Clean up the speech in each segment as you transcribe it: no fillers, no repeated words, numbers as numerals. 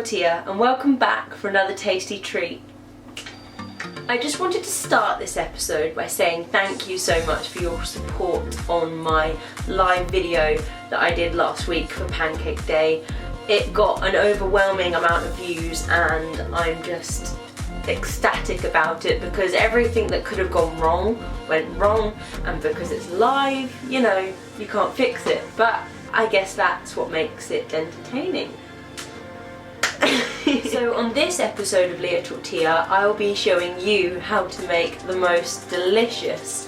Tortilla and welcome back for another tasty treat. I just wanted to start this episode by saying thank you so much for your support on my live video that I did last week for Pancake Day. It got an overwhelming amount of views and I'm just ecstatic about it because everything that could have gone wrong went wrong, and because it's live, you know, you can't fix it, but I guess that's what makes it entertaining. So on this episode of Leah Tortilla, I'll be showing you how to make the most delicious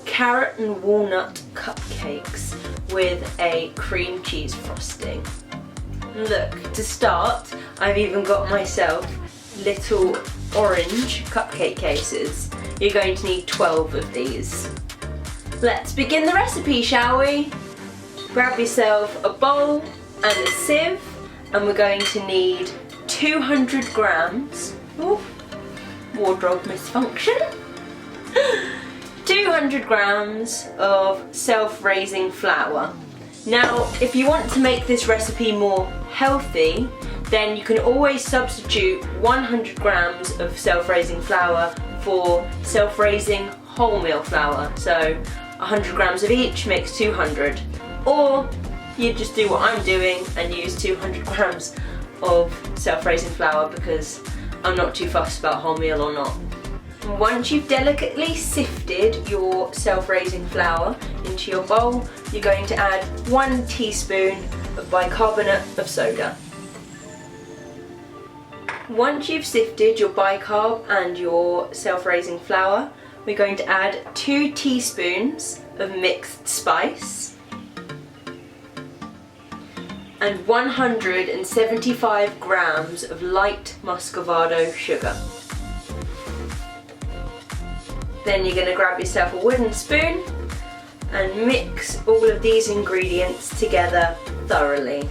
carrot and walnut cupcakes with a cream cheese frosting. Look, to start, I've even got myself little orange cupcake cases. You're going to need 12 of these. Let's begin the recipe, shall we? Grab yourself a bowl and a sieve, and we're going to need 200 grams, wardrobe misfunction, 200 grams of self-raising flour. Now, if you want to make this recipe more healthy, then you can always substitute 100 grams of self-raising flour for self-raising wholemeal flour. So 100 grams of each makes 200. Or you just do what I'm doing and use 200 grams of self-raising flour because I'm not too fussed about wholemeal or not. Once you've delicately sifted your self-raising flour into your bowl, you're going to add 1 teaspoon of bicarbonate of soda. Once you've sifted your bicarb and your self-raising flour, we're going to add 2 teaspoons of mixed spice and 175 grams of light Muscovado sugar. Then you're going to grab yourself a wooden spoon and mix all of these ingredients together thoroughly.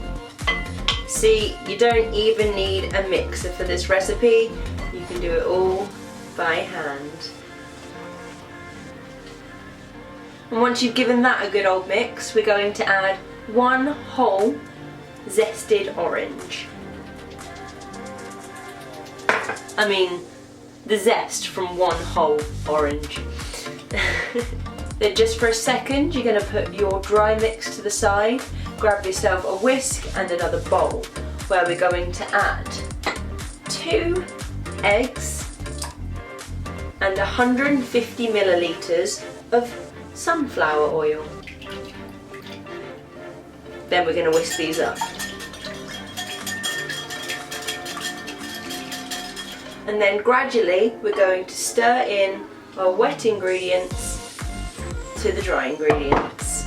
See, you don't even need a mixer for this recipe, you can do it all by hand. And once you've given that a good old mix, we're going to add 1 whole zested orange. I mean, the zest from 1 whole orange. Then just for a second, you're going to put your dry mix to the side, grab yourself a whisk and another bowl, where we're going to add 2 eggs and 150 millilitres of sunflower oil. Then we're going to whisk these up. And then gradually we're going to stir in our wet ingredients to the dry ingredients.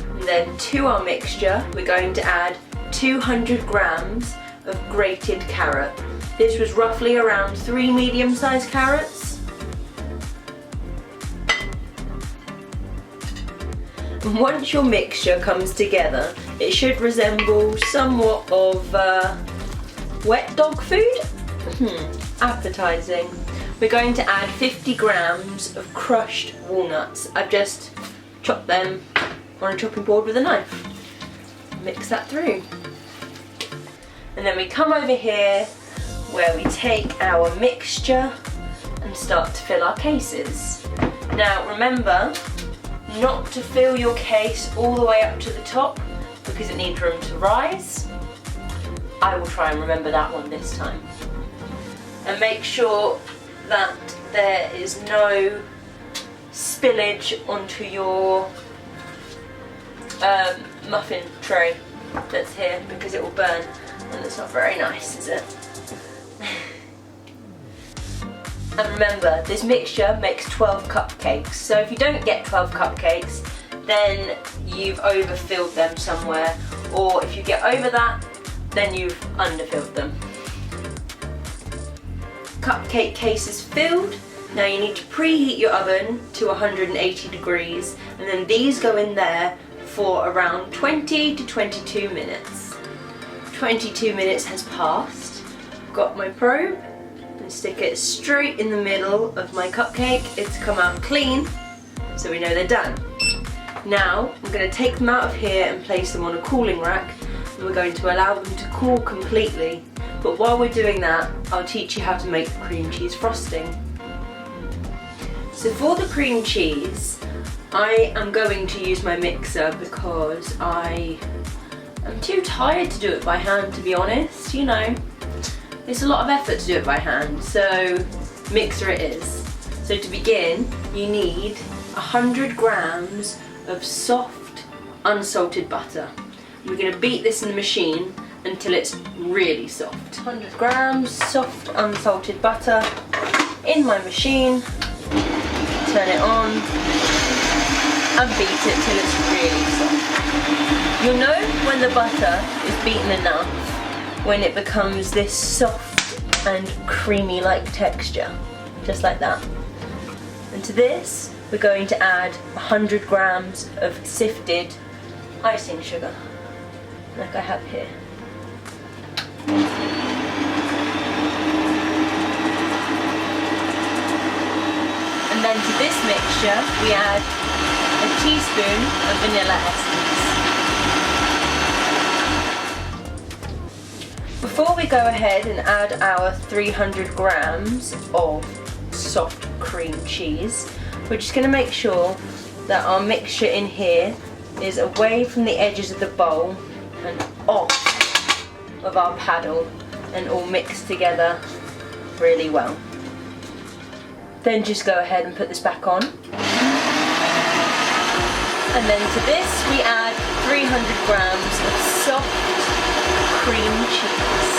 And then to our mixture we're going to add 200 grams of grated carrot. This was roughly around 3 medium-sized carrots. And once your mixture comes together, it should resemble somewhat of wet dog food. Appetizing. We're going to add 50 grams of crushed walnuts. I've just chopped them on a chopping board with a knife. Mix that through. And then we come over here where we take our mixture and start to fill our cases. Now remember not to fill your case all the way up to the top because it needs room to rise. I will try and remember that one this time. And make sure that there is no spillage onto your muffin tray that's here because it will burn and it's not very nice, is it? And remember, this mixture makes 12 cupcakes, so if you don't get 12 cupcakes, then you've overfilled them somewhere, or if you get over that, then you've underfilled them. Cupcake case is filled. Now you need to preheat your oven to 180 degrees, and then these go in there for around 20 to 22 minutes. 22 minutes has passed. I've got my probe and stick it straight in the middle of my cupcake. It's come out clean, so we know they're done. Now I'm going to take them out of here and place them on a cooling rack, and we're going to allow them to cool completely. But while we're doing that, I'll teach you how to make the cream cheese frosting. So for the cream cheese, I am going to use my mixer because I'm too tired to do it by hand, to be honest. You know, it's a lot of effort to do it by hand, so mixer it is. So to begin, you need 100 grams of soft unsalted butter. We're going to beat this in the machine until it's really soft. 100 grams soft unsalted butter in my machine. Turn it on and beat it till it's really soft. You'll know when the butter is beaten enough when it becomes this soft and creamy like texture, just like that. And to this we're going to add 100 grams of sifted icing sugar, like I have here. And then to this mixture we add a teaspoon of vanilla essence. Before we go ahead and add our 300 grams of soft cream cheese, we're just going to make sure that our mixture in here is away from the edges of the bowl and off of our paddle and all mixed together really well. Then just go ahead and put this back on. And then to this we add 300 grams of soft cream cheese.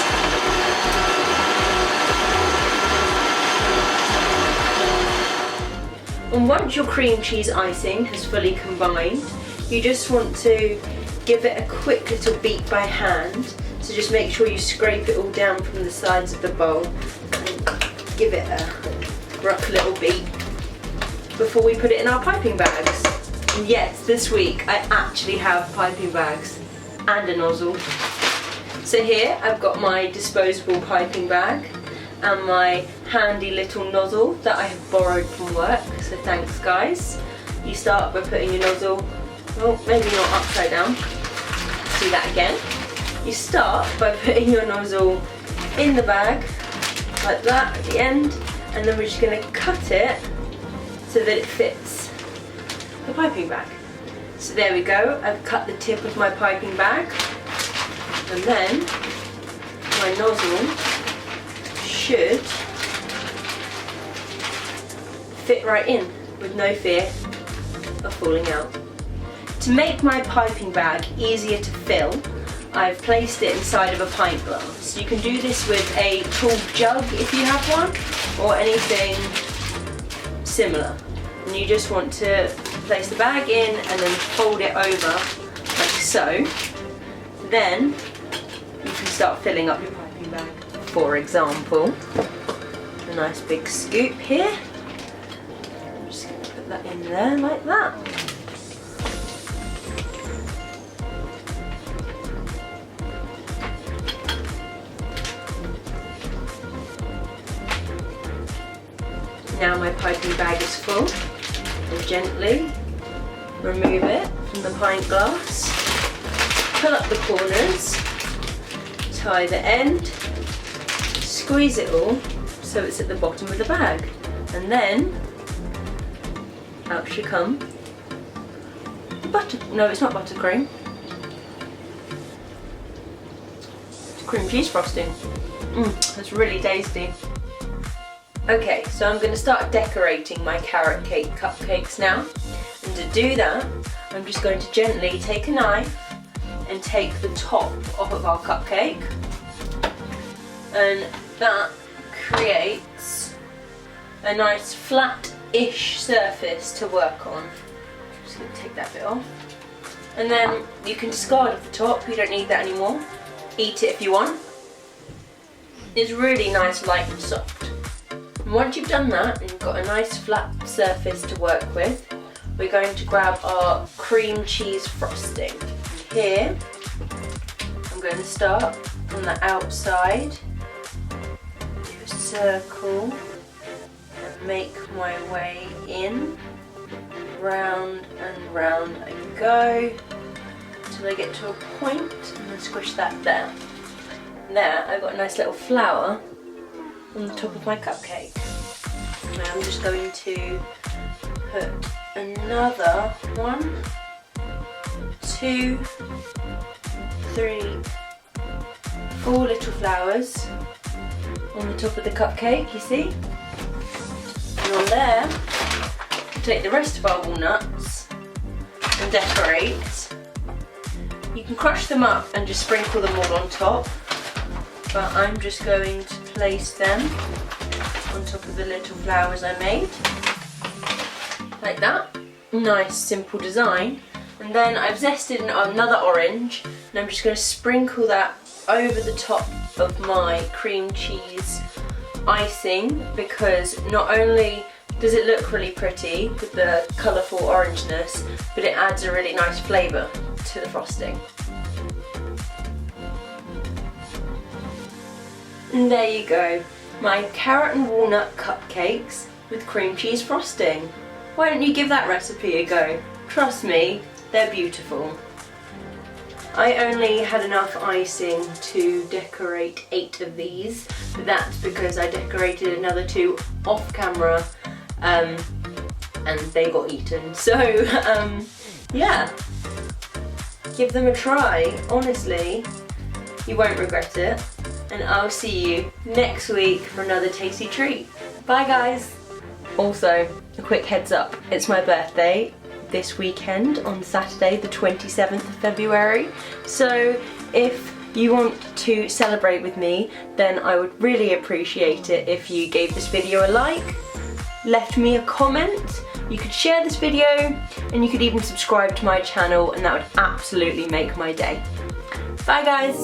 And once your cream cheese icing has fully combined, you just want to give it a quick little beat by hand. So just make sure you scrape it all down from the sides of the bowl and give it a rough little beat before we put it in our piping bags. And yes, this week I actually have piping bags and a nozzle. So here I've got my disposable piping bag and my handy little nozzle that I have borrowed from work, so thanks guys. You start by putting your nozzle, well, maybe not upside down, let's do that again. You start by putting your nozzle in the bag, like that at the end, and then we're just going to cut it so that it fits the piping bag. So there we go, I've cut the tip of my piping bag, and then my nozzle should fit right in with no fear of falling out. To make my piping bag easier to fill, I've placed it inside of a pint glass. You can do this with a tall jug if you have one, or anything similar. And you just want to place the bag in and then fold it over like so. Then you can start filling up your piping bag. For example, a nice big scoop here. I'm just going to put that in there like that. Now my piping bag is full, and gently remove it from the pint glass, pull up the corners, tie the end, squeeze it all so it's at the bottom of the bag, and then out should come butter, no it's not buttercream, it's cream cheese frosting. That's really tasty. Okay, so I'm going to start decorating my carrot cake cupcakes now, and to do that I'm just going to gently take a knife and take the top off of our cupcake, and that creates a nice flat-ish surface to work on. I'm just going to take that bit off, and then you can discard off the top, you don't need that anymore. Eat it if you want. It's really nice, light and soft. Once you've done that and you've got a nice flat surface to work with, we're going to grab our cream cheese frosting. Here, I'm going to start from the outside, do a circle, and make my way in round and round I go until I get to a point, and then squish that there. There, I've got a nice little flower on the top of my cupcake. Now I'm just going to put another 1, 2, 3, 4 little flowers on the top of the cupcake, you see? And on there, take the rest of our walnuts and decorate. You can crush them up and just sprinkle them all on top, but I'm just going to place them on top of the little flowers I made, like that. Nice simple design. And then I've zested another orange, and I'm just going to sprinkle that over the top of my cream cheese icing, because not only does it look really pretty with the colourful orangeness, but it adds a really nice flavour to the frosting. And there you go, my carrot and walnut cupcakes with cream cheese frosting. Why don't you give that recipe a go? Trust me, they're beautiful. I only had enough icing to decorate 8 of these, but that's because I decorated another 2 off camera and they got eaten. So yeah, give them a try. Honestly, you won't regret it. And I'll see you next week for another tasty treat. Bye guys! Also, a quick heads up, it's my birthday this weekend on Saturday the 27th of February. So if you want to celebrate with me, then I would really appreciate it if you gave this video a like, left me a comment, you could share this video, and you could even subscribe to my channel, and that would absolutely make my day. Bye guys!